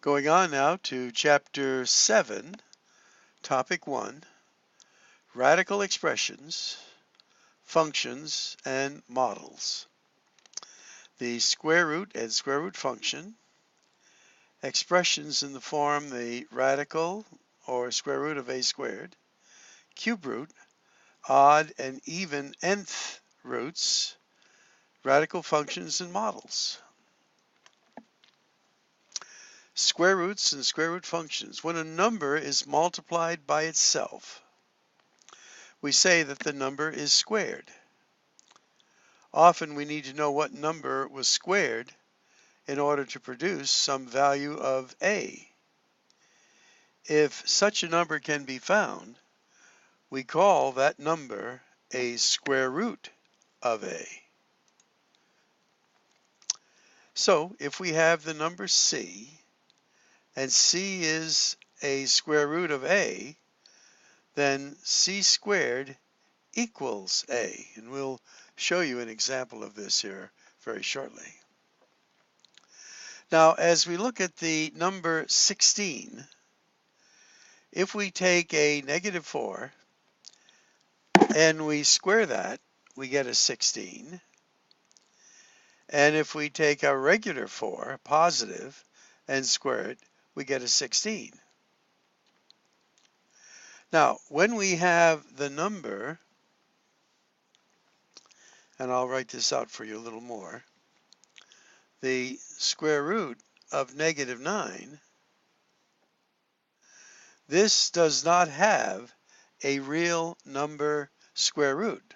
Going on now to Chapter 7, Topic 1, Radical Expressions, Functions, and Models. The square root and square root function, expressions in the form the radical or square root of a squared, cube root, odd and even nth roots, radical functions, and models. Square roots and square root functions. When a number is multiplied by itself, we say that the number is squared. Often we need to know what number was squared in order to produce some value of a. If such a number can be found, we call that number a square root of a. So if we have the number c, and c is a square root of a, then c squared equals a. And we'll show you an example of this here very shortly. Now, as we look at the number 16, if we take a negative 4 and we square that, we get a 16. And if we take a regular 4, positive, and square it, we get a 16. Now, when we have the number, and I'll write this out for you a little more, the square root of negative 9, this does not have a real number square root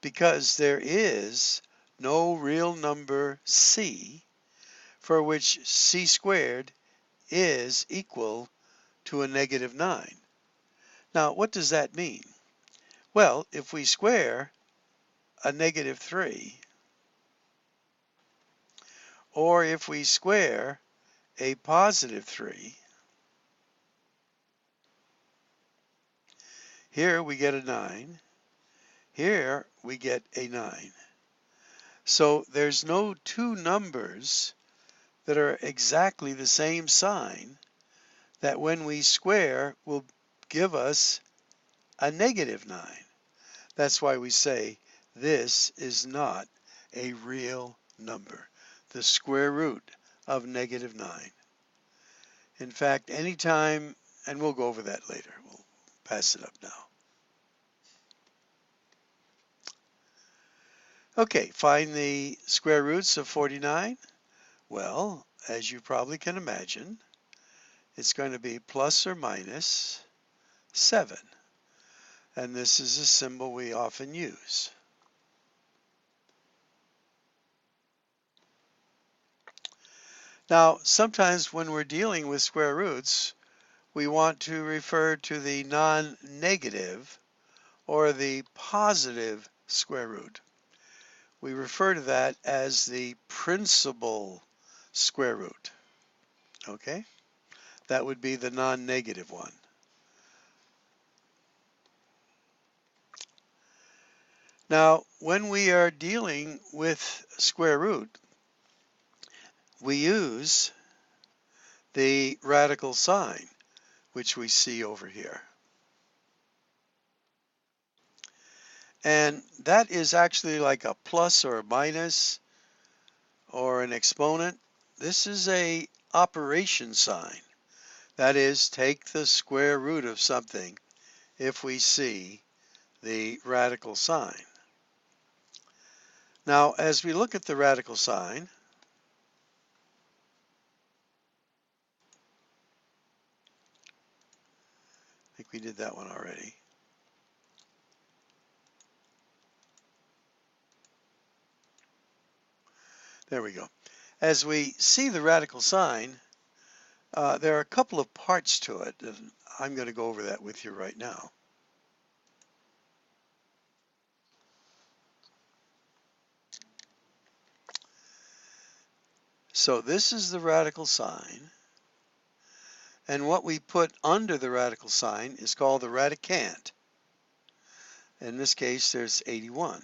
because there is no real number c for which c squared is equal to a negative 9. Now, what does that mean? Well, if we square a negative 3, or if we square a positive 3, here we get a 9, here we get a 9. So there's no two numbers that are exactly the same sign that when we square will give us a negative 9. That's why we say this is not a real number, the square root of negative 9. In fact, anytime, and we'll go over that later, we'll pass it up now. Okay, find the square roots of 49. Well, as you probably can imagine, it's going to be plus or minus 7. And this is a symbol we often use. Now, sometimes when we're dealing with square roots, we want to refer to the non-negative or the positive square root. We refer to that as the principal square root. Okay? That would be the non-negative one. Now, when we are dealing with square root, we use the radical sign, which we see over here. And that is actually like a plus or a minus or an exponent. This is a operation sign. That is, take the square root of something if we see the radical sign. Now, as we look at the radical sign, I think we did that one already. There we go. As we see the radical sign, there are a couple of parts to it, and I'm going to go over that with you right now. So this is the radical sign, and what we put under the radical sign is called the radicand. In this case, there's 81.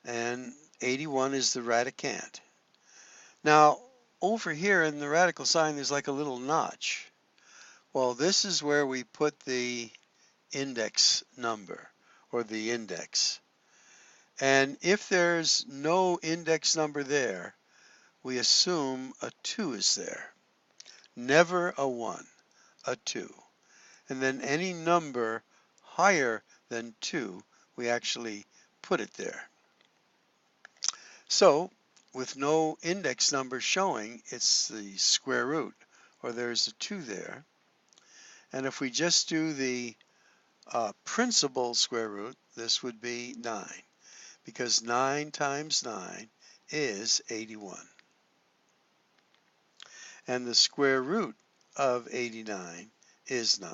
And 81 is the radicand. Now, over here in the radical sign, there's like a little notch. Well, this is where we put the index number, or the index. And if there's no index number there, we assume a 2 is there. Never a 1, a 2. And then any number higher than 2, we actually put it there. So, with no index number showing, it's the square root, or there's a 2 there. And if we just do the principal square root, this would be 9, because 9 times 9 is 81. And the square root of 89 is 9.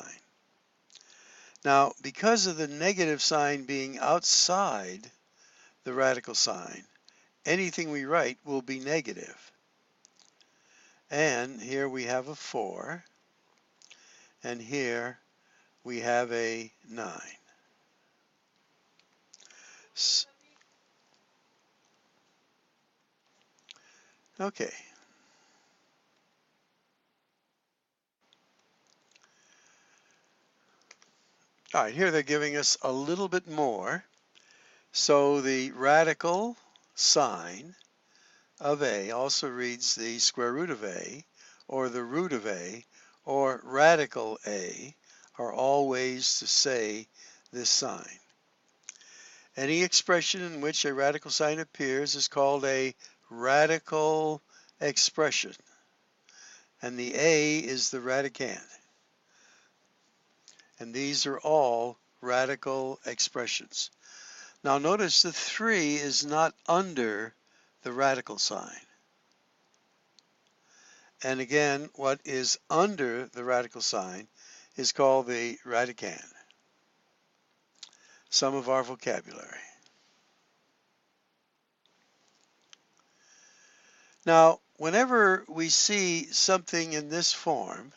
Now, because of the negative sign being outside the radical sign, anything we write will be negative. And here we have a 4, and here we have a 9. Okay. All right, here they're giving us a little bit more. So the radical sign of a also reads the square root of a, or the root of a, or radical a, are all ways to say this sign. Any expression in which a radical sign appears is called a radical expression, and the a is the radicand. And these are all radical expressions. Now notice the 3 is not under the radical sign. And again, what is under the radical sign is called the radicand. Some of our vocabulary. Now, whenever we see something in this form,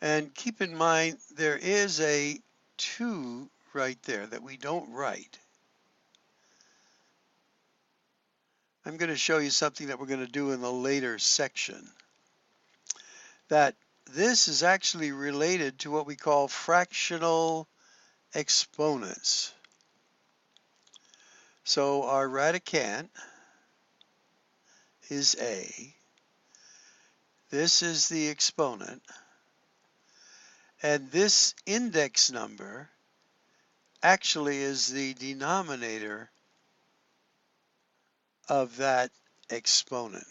and keep in mind there is a 2 right there that we don't write. I'm going to show you something that we're going to do in the later section. That this is actually related to what we call fractional exponents. So our radicand is a. This is the exponent. And this index number actually is the denominator of that exponent.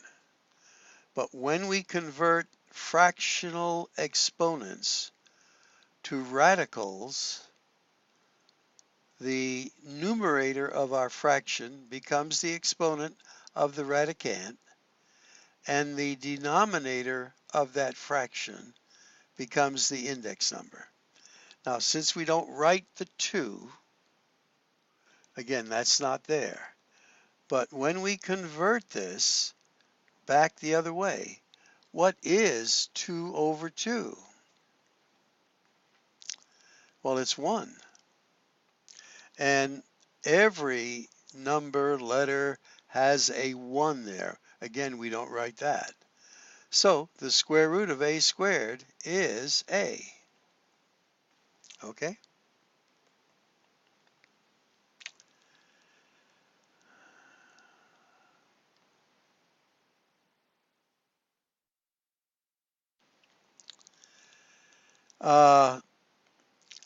But when we convert fractional exponents to radicals, the numerator of our fraction becomes the exponent of the radicand, and the denominator of that fraction becomes the index number. Now, since we don't write the 2, again, that's not there. But when we convert this back the other way, what is 2 over 2? Well, it's 1. And every number, letter has a 1 there. Again, we don't write that. So the square root of a squared is a. Okay?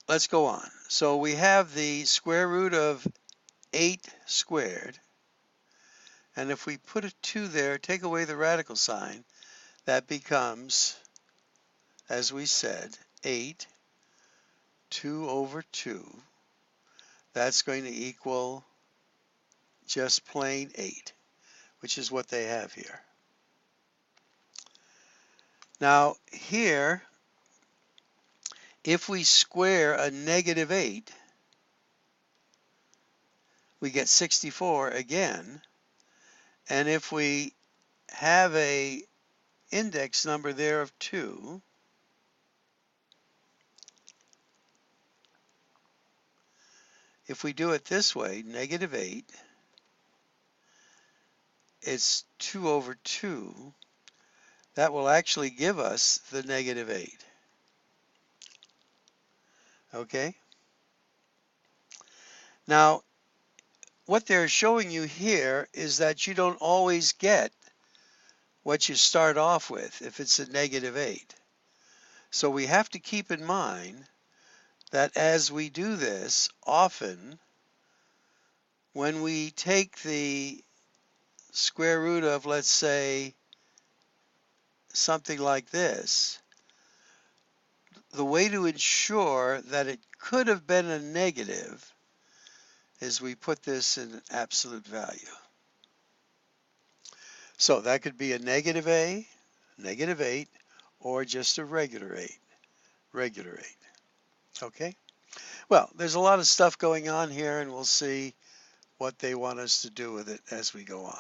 Let's go on. So we have the square root of 8 squared. And if we put a 2 there, take away the radical sign, that becomes, as we said, 8, 2 over 2. That's going to equal just plain 8, which is what they have here. Now here, if we square a negative 8, we get 64 again. And if we have a index number there of 2, if we do it this way, negative 8 it's 2 over 2. That will actually give us the negative 8. Okay? Now, what they're showing you here is that you don't always get what you start off with if it's a negative 8. So we have to keep in mind that as we do this, often when we take the square root of, let's say, something like this, the way to ensure that it could have been a negative is we put this in an absolute value. So that could be a negative a, negative 8, or just a regular 8, regular 8. Okay? Well, there's a lot of stuff going on here, and we'll see what they want us to do with it as we go on.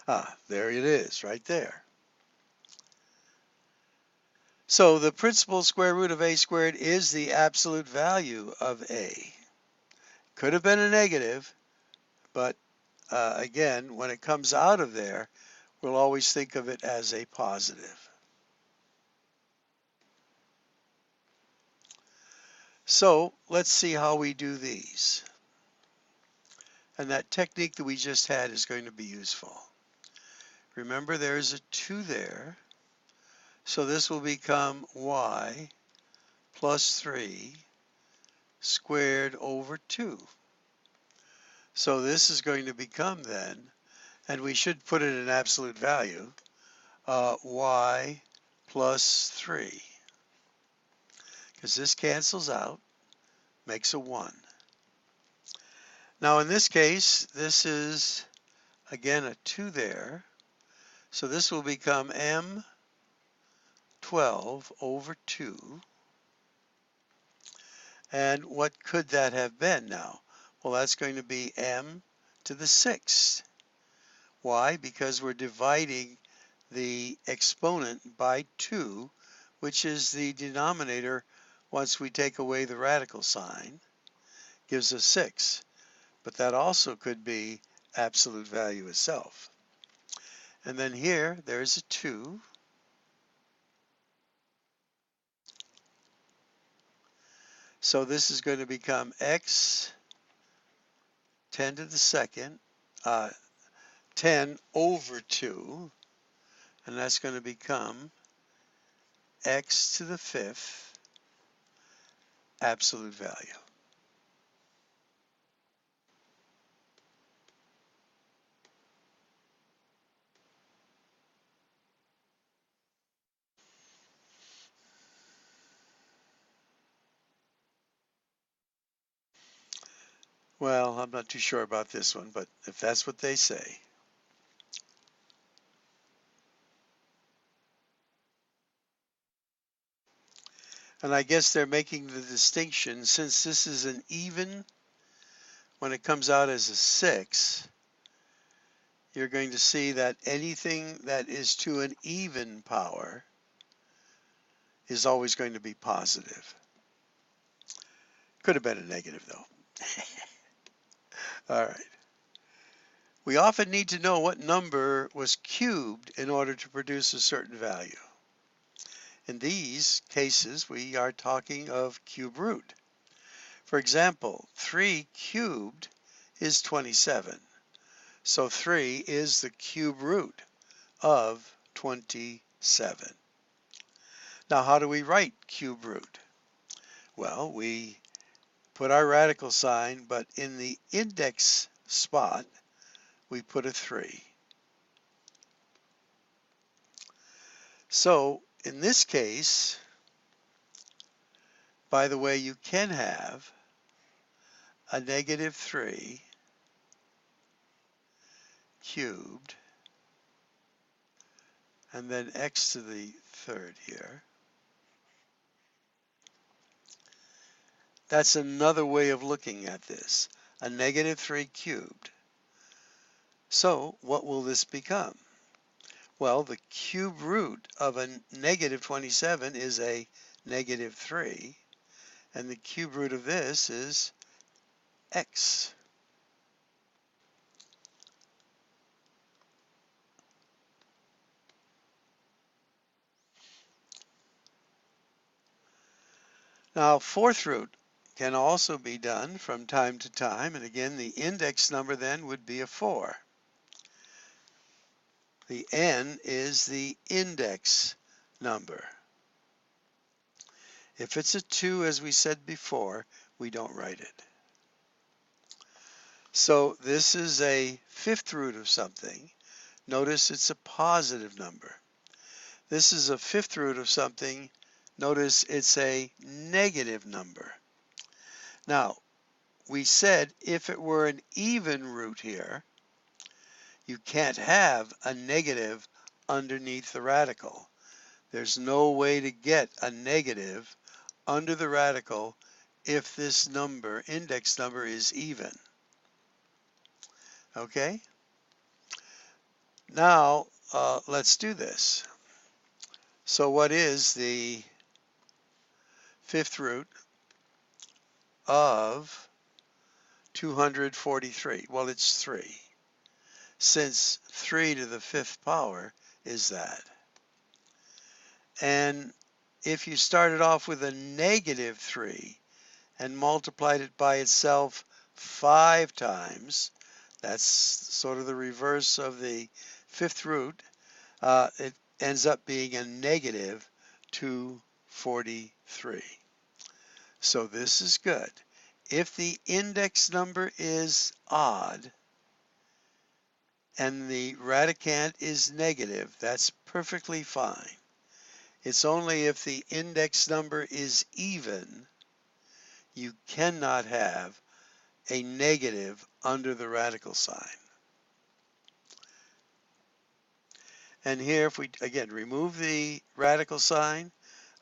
Ah, there it is, right there. So the principal square root of a squared is the absolute value of a. Could have been a negative, but again, when it comes out of there, we'll always think of it as a positive. So let's see how we do these. And that technique that we just had is going to be useful. Remember, there's a 2 there. So this will become y plus 3 squared over 2. So this is going to become then, and we should put it in absolute value, y plus 3. Because this cancels out, makes a 1. Now in this case, this is, again, a 2 there. So this will become M12 over 2. And what could that have been now? Well, that's going to be m to the 6th. Why? Because we're dividing the exponent by 2, which is the denominator once we take away the radical sign, gives us 6. But that also could be absolute value itself. And then here, there's a 2. So this is going to become x 10 to the 2nd, 10 over 2, and that's going to become x to the 5th absolute value. Well, I'm not too sure about this one, but if that's what they say. And I guess they're making the distinction, since this is an even, when it comes out as a 6, you're going to see that anything that is to an even power is always going to be positive. Could have been a negative, though. All right. We often need to know what number was cubed in order to produce a certain value. In these cases, we are talking of cube root. For example, 3 cubed is 27. So 3 is the cube root of 27. Now, how do we write cube root? Well, we put our radical sign, but in the index spot, we put a 3. So in this case, by the way, you can have a negative 3 cubed, and then x to the 3rd here. That's another way of looking at this, a negative 3 cubed. So what will this become? Well, the cube root of a negative 27 is a negative 3, and the cube root of this is x. Now, fourth root can also be done from time to time, and again, the index number then would be a 4. The n is the index number. If it's a 2, as we said before, we don't write it. So this is a fifth root of something. Notice it's a positive number. This is a fifth root of something. Notice it's a negative number. Now, we said if it were an even root here, you can't have a negative underneath the radical. There's no way to get a negative under the radical if this number, index number, is even. Okay? Now, let's do this. So what is the fifth root of 243? Well, it's 3. Since 3 to the fifth power is that. And if you started off with a negative 3 and multiplied it by itself 5 times, that's sort of the reverse of the fifth root, it ends up being a negative 243. So this is good. If the index number is odd and the radicand is negative, that's perfectly fine. It's only if the index number is even, you cannot have a negative under the radical sign. And here, if we, again, remove the radical sign,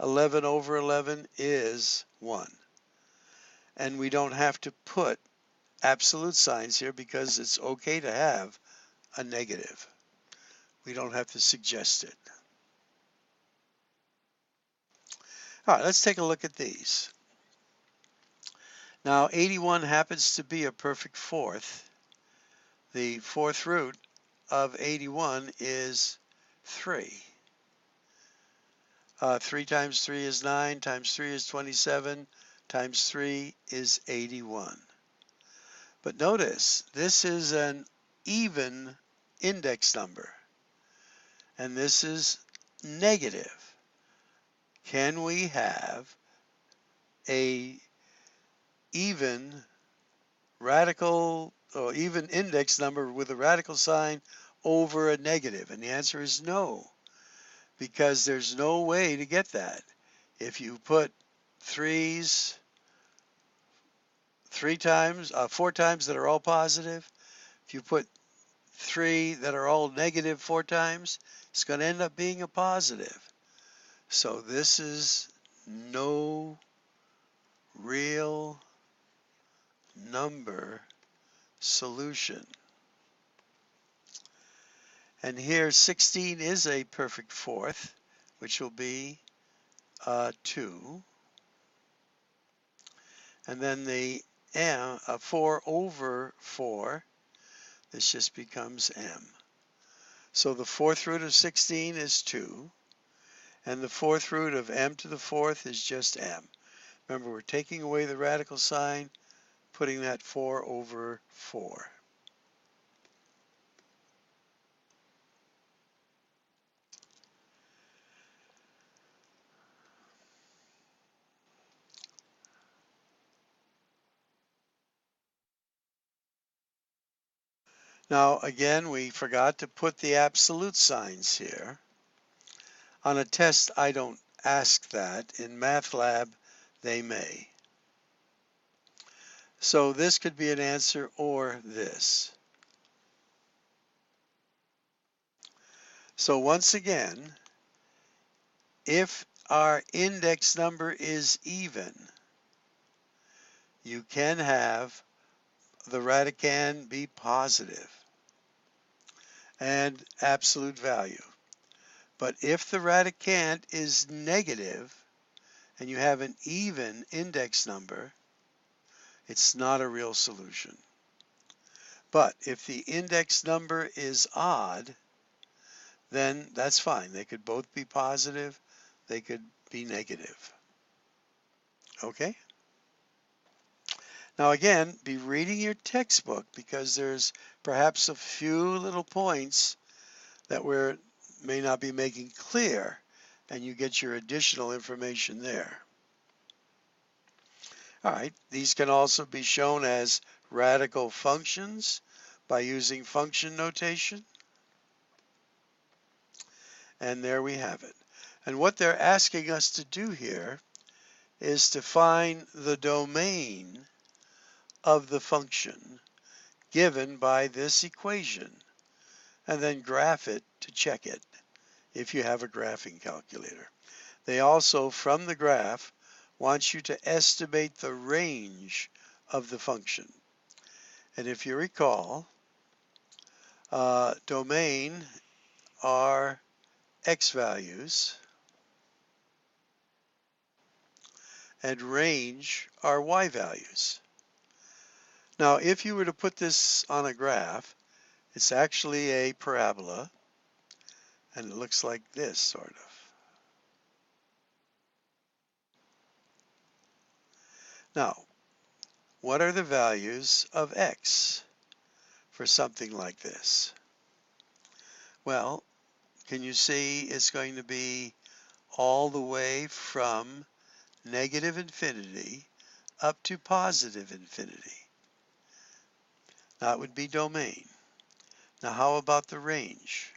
11 over 11 is 1. And we don't have to put absolute signs here because it's okay to have a negative. We don't have to suggest it. All right, let's take a look at these. Now, 81 happens to be a perfect fourth. The fourth root of 81 is 3. 3 times 3 is 9, times 3 is 27, times 3 is 81. But notice, this is an even index number, and this is negative. Can we have a even radical or even index number with a radical sign over a negative? And the answer is no, because there's no way to get that. If you put 3's 4 times that are all positive, if you put 3 that are all negative 4 times, it's going to end up being a positive. So this is no real number solution. And here 16 is a perfect fourth, which will be 2. And then the m, 4 over 4, this just becomes m. So the fourth root of 16 is 2. And the fourth root of m to the fourth is just m. Remember, we're taking away the radical sign, putting that 4 over 4. Now, again, we forgot to put the absolute signs here. On a test, I don't ask that. In Math Lab, they may. So this could be an answer or this. So once again, if our index number is even, you can have the radicand be positive and absolute value. But if the radicand is negative and you have an even index number, it's not a real solution. But if the index number is odd, then that's fine. They could both be positive, they could be negative. Okay? Now again, be reading your textbook because there's perhaps a few little points that we may not be making clear, and you get your additional information there. All right, these can also be shown as radical functions by using function notation. And there we have it. And what they're asking us to do here is to find the domain of the function given by this equation and then graph it to check it if you have a graphing calculator. They also, from the graph, want you to estimate the range of the function. And if you recall, domain are x values and range are y values. Now, if you were to put this on a graph, it's actually a parabola, and it looks like this, sort of. Now, what are the values of x for something like this? Well, can you see it's going to be all the way from negative infinity up to positive infinity? That would be domain. Now, how about the range?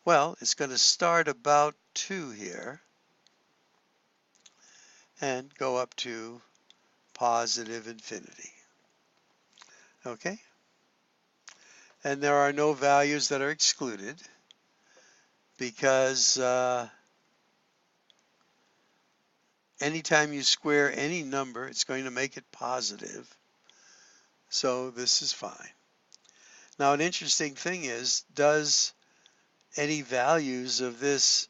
Well, it's going to start about 2 here and go up to positive infinity. Okay? And there are no values that are excluded because anytime you square any number, it's going to make it positive. So this is fine. Now, an interesting thing is, does any values of this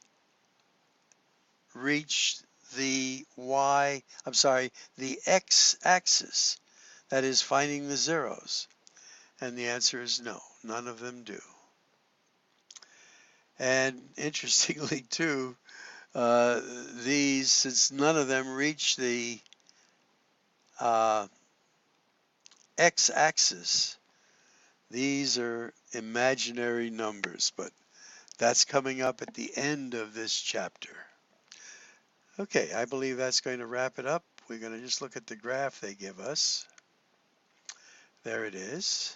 reach the the x-axis, that is finding the zeros? And the answer is no, none of them do. And interestingly too, these, since none of them reach the x-axis, these are imaginary numbers, but that's coming up at the end of this chapter. Okay, I believe that's going to wrap it up. We're going to just look at the graph they give us. There it is.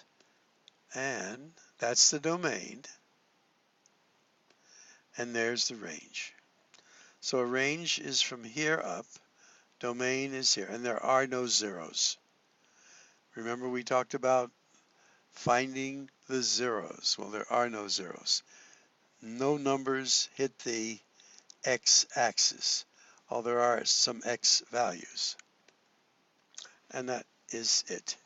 And that's the domain. And there's the range. So a range is from here up. Domain is here. And there are no zeros. Remember we talked about finding the zeros. Well, there are no zeros. No numbers hit the x-axis. There are some x values. And that is it.